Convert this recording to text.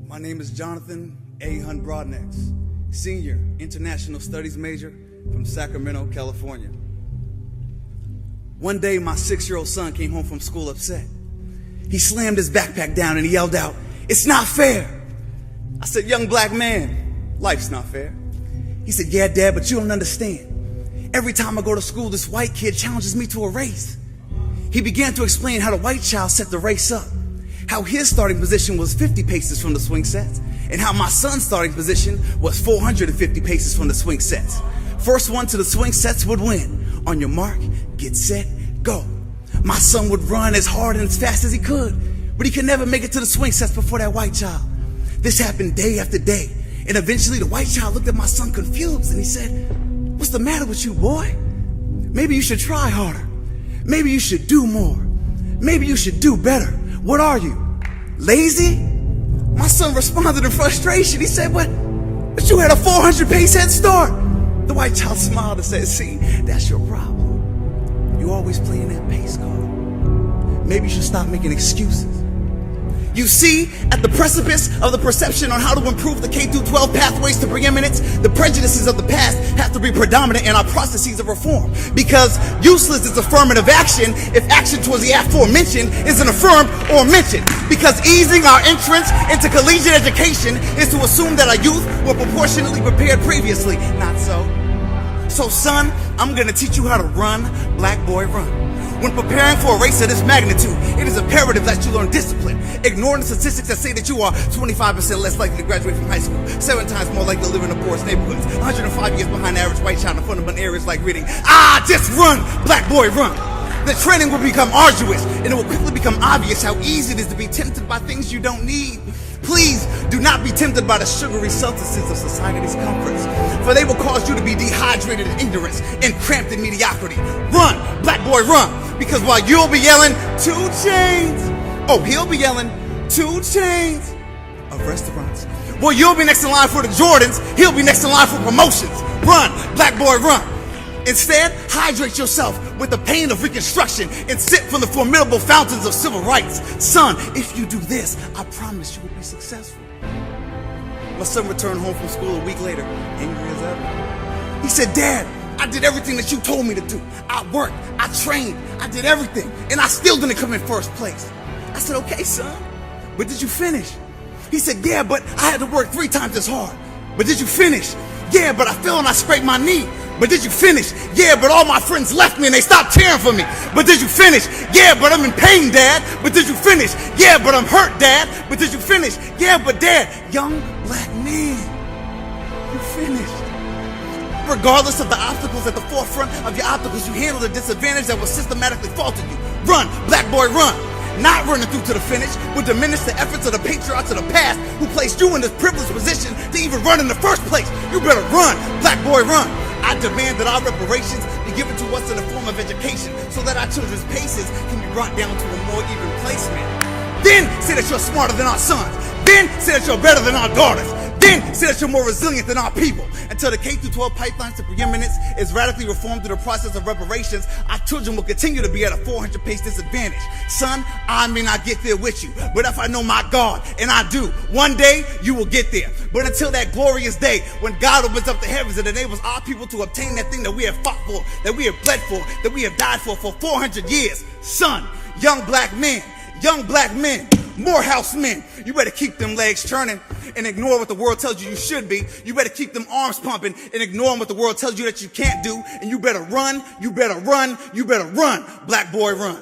My name is Jonathan A. HUNN-BROADNAX, Senior International Studies major from Sacramento, California. One day, my 6-year-old son came home from school upset. He slammed his backpack down and he yelled out, "It's not fair." I said, "Young black man, life's not fair." He said, "Yeah, Dad, but you don't understand. Every time I go to school, this white kid challenges me to a race." He began to explain how the white child set the race up, how his starting position was 50 paces from the swing sets, and how my son's starting position was 450 paces from the swing sets. First one to the swing sets would win. On your mark, get set, go. My son would run as hard and as fast as he could, but he could never make it to the swing sets before that white child. This happened day after day, and eventually the white child looked at my son confused and he said, "What's the matter with you, boy? Maybe you should try harder. Maybe you should do more. Maybe you should do better. What are you, lazy?" My son responded in frustration. He said, But you had a 400 pace head start." The white child smiled and said, "See, that's your problem. You always playing that pace card. Maybe you should stop making excuses." You see, at the precipice of the perception on how to improve the K-12 pathways to preeminence, the prejudices of the past have to be predominant in our processes of reform. Because useless is affirmative action if action towards the aforementioned isn't affirmed or mentioned. Because easing our entrance into collegiate education is to assume that our youth were proportionately prepared previously. Not so. So son, I'm gonna teach you how to run, black boy, run. When preparing for a race of this magnitude, it is imperative that you learn discipline. Ignoring the statistics that say that you are 25% less likely to graduate from high school, 7 times more likely to live in the poorest neighborhoods, 105 years behind the average white child in fundamental areas like reading. Just run, black boy, run. The training will become arduous, and it will quickly become obvious how easy it is to be tempted by things you don't need. Please do not be tempted by the sugary substances of society's comforts, for they will cause you to be dehydrated in ignorance and cramped in mediocrity. Run, black boy, run, because while you'll be yelling 2 chains, he'll be yelling 2 chains of restaurants. While you'll be next in line for the Jordans, he'll be next in line for promotions. Run, black boy, run. Instead, hydrate yourself with the pain of reconstruction and sip from the formidable fountains of civil rights. Son, if you do this, I promise you will be successful. My son returned home from school a week later, angry as ever. He said, "Dad, I did everything that you told me to do. I worked, I trained, I did everything, and I still didn't come in first place." I said, "Okay, son, but did you finish?" He said, "Yeah, but I had to work 3 times as hard." "But did you finish?" "Yeah, but I fell and I scraped my knee." "But did you finish?" "Yeah, but all my friends left me and they stopped cheering for me." "But did you finish?" "Yeah, but I'm in pain, Dad." "But did you finish?" "Yeah, but I'm hurt, Dad." "But did you finish?" "Yeah, but Dad." Young black man, you finished. Regardless of the obstacles at the forefront of your obstacles, you handled the disadvantage that was systematically faulted you. Run, black boy, run. Not running through to the finish would diminish the efforts of the patriots of the past who placed you in this privileged position to even run in the first place. You better run, black boy, run. I demand that our reparations be given to us in the form of education so that our children's paces can be brought down to a more even placement. Then say that you're smarter than our sons. Then say that you're better than our daughters. Then say that you're more resilient than our people. Until the K-12 pipelines to preeminence is radically reformed through the process of reparations, our children will continue to be at a 400 pace disadvantage. Son, I may not get there with you, but if I know my God, and I do, one day you will get there. But until that glorious day when God opens up the heavens and enables our people to obtain that thing that we have fought for, that we have bled for, that we have died for 400 years, son, young black men, Morehouse Men, you better keep them legs turning and ignore what the world tells you should be. You better keep them arms pumping and ignore what the world tells you that you can't do. And you better run, black boy, run.